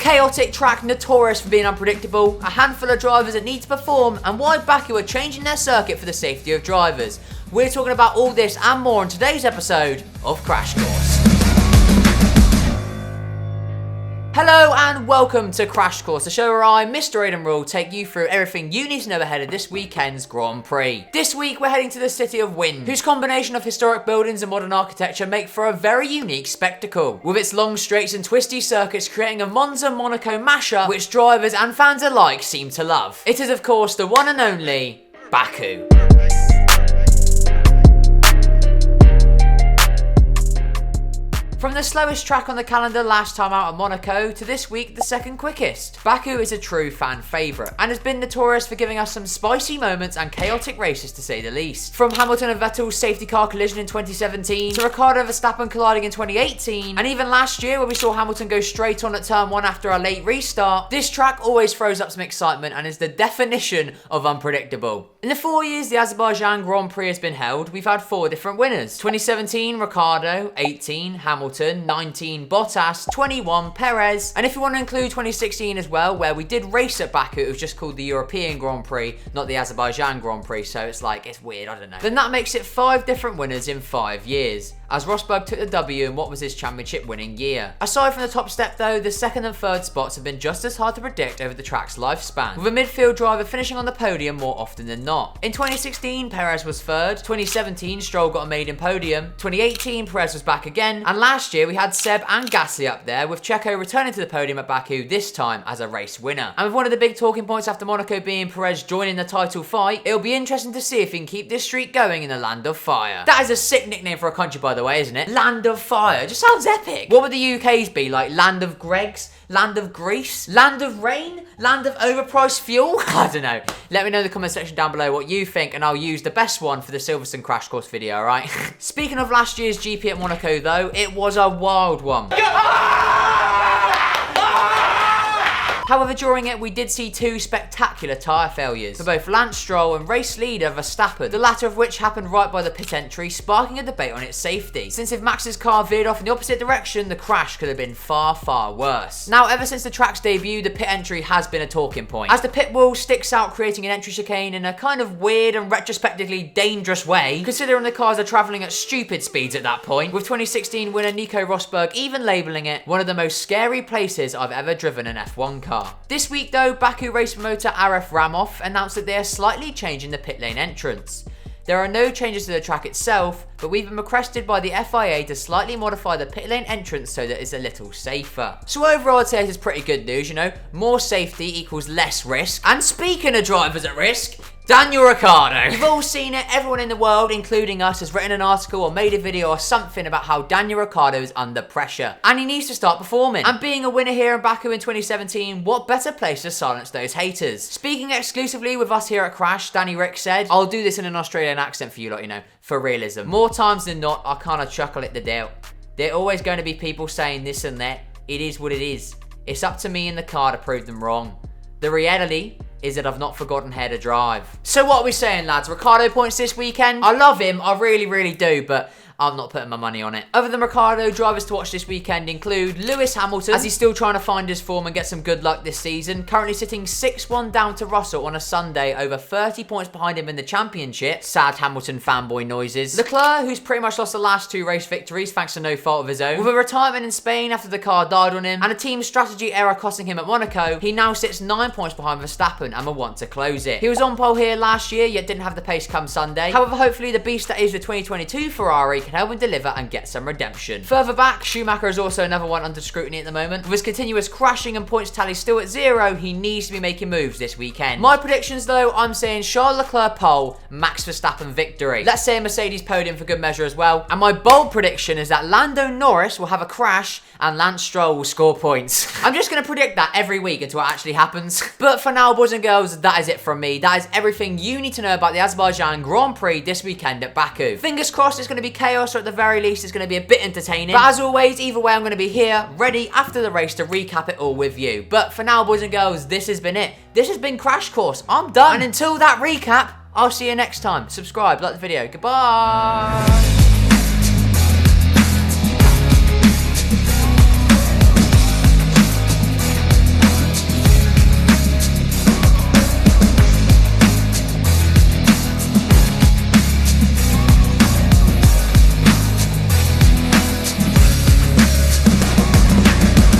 chaotic track notorious for being unpredictable, a handful of drivers that need to perform, and why Baku are changing their circuit for the safety of drivers. We're talking about all this and more in today's episode of Crash Course. Hello and welcome to Crash Course, the show where I, Mr. Aiden, will take you through everything you need to know ahead of this weekend's Grand Prix. This week we're heading to the city of Wind, whose combination of historic buildings and modern architecture make for a very unique spectacle, with its long straights and twisty circuits creating a Monza-Monaco mashup which drivers and fans alike seem to love. It is of course the one and only Baku. From the slowest track on the calendar last time out at Monaco to this week the second quickest, Baku is a true fan favourite and has been notorious for giving us some spicy moments and chaotic races to say the least. From Hamilton and Vettel's safety car collision in 2017 to Ricciardo Verstappen colliding in 2018 and even last year where we saw Hamilton go straight on at turn 1 after a late restart, this track always throws up some excitement and is the definition of unpredictable. In the 4 years the Azerbaijan Grand Prix has been held, we've had 4 different winners. 2017 Ricciardo, 18 Hamilton, 19 Bottas, 21 Perez, and if you want to include 2016 as well, where we did race at Baku, it was just called the European Grand Prix, not the Azerbaijan Grand Prix, so it's weird, I don't know. Then that makes it 5 different winners in 5 years, as Rosberg took the W in what was his championship winning year. Aside from the top step though, the second and third spots have been just as hard to predict over the track's lifespan, with a midfield driver finishing on the podium more often than not. In 2016, Perez was third, 2017, Stroll got a maiden podium, 2018, Perez was back again, and last year we had Seb and Gasly up there, with Checo returning to the podium at Baku, this time as a race winner. And with one of the big talking points after Monaco being Perez joining the title fight, it'll be interesting to see if he can keep this streak going in the Land of Fire. That is a sick nickname for a country, by the way, isn't it? Land of Fire. Just sounds epic. What would the UK's be? Like Land of Greg's? Land of Greece? Land of Rain? Land of overpriced fuel? I don't know. Let me know in the comment section down below what you think and I'll use the best one for the Silverstone Crash Course video, alright? Speaking of last year's GP at Monaco though, it was a wild one. However, during it, we did see 2 spectacular tyre failures for both Lance Stroll and race leader Verstappen, the latter of which happened right by the pit entry, sparking a debate on its safety, since if Max's car veered off in the opposite direction, the crash could have been far, far worse. Now, ever since the track's debut, the pit entry has been a talking point, as the pit wall sticks out, creating an entry chicane in a kind of weird and retrospectively dangerous way, considering the cars are travelling at stupid speeds at that point, with 2016 winner Nico Rosberg even labelling it one of the most scary places I've ever driven an F1 car. This week though, Baku race promoter Aref Ramov announced that they are slightly changing the pit lane entrance. There are no changes to the track itself, but we've been requested by the FIA to slightly modify the pit lane entrance so that it's a little safer. So overall I'd say this is pretty good news, you know, more safety equals less risk. And speaking of drivers at risk, Daniel Ricciardo. You've all seen it, everyone in the world, including us, has written an article or made a video or something about how Daniel Ricciardo is under pressure. And he needs to start performing. And being a winner here in Baku in 2017, what better place to silence those haters? Speaking exclusively with us here at Crash, Danny Rick said, I'll do this in an Australian accent for you lot, you know, for realism. More times than not, I kind of chuckle at the deal. There are always going to be people saying this and that. It is what it is. It's up to me in the car to prove them wrong. The reality is that I've not forgotten how to drive. So what are we saying, lads? Ricciardo points this weekend? I love him, I really, really do, but I'm not putting my money on it. Other than Ricciardo, drivers to watch this weekend include Lewis Hamilton, as he's still trying to find his form and get some good luck this season, currently sitting 6-1 down to Russell on a Sunday, over 30 points behind him in the championship. Sad Hamilton fanboy noises. Leclerc, who's pretty much lost the last 2 race victories thanks to no fault of his own. With a retirement in Spain after the car died on him, and a team strategy error costing him at Monaco, he now sits 9 points behind Verstappen and will want to close it. He was on pole here last year, yet didn't have the pace come Sunday. However, hopefully the beast that is the 2022 Ferrari can help him deliver and get some redemption. Further back, Schumacher is also another one under scrutiny at the moment. With his continuous crashing and points tally still at 0, he needs to be making moves this weekend. My predictions though, I'm saying Charles Leclerc pole, Max Verstappen victory. Let's say a Mercedes podium for good measure as well. And my bold prediction is that Lando Norris will have a crash and Lance Stroll will score points. I'm just going to predict that every week until it actually happens. But for now, boys and girls, that is it from me. That is everything you need to know about the Azerbaijan Grand Prix this weekend at Baku. Fingers crossed it's going to be chaos, or at the very least it's going to be a bit entertaining. But as always, either way, I'm going to be here, ready after the race to recap it all with you. But for now, boys and girls, this has been it. This has been Crash Course. I'm done. And until that recap, I'll see you next time. Subscribe, like the video. Goodbye.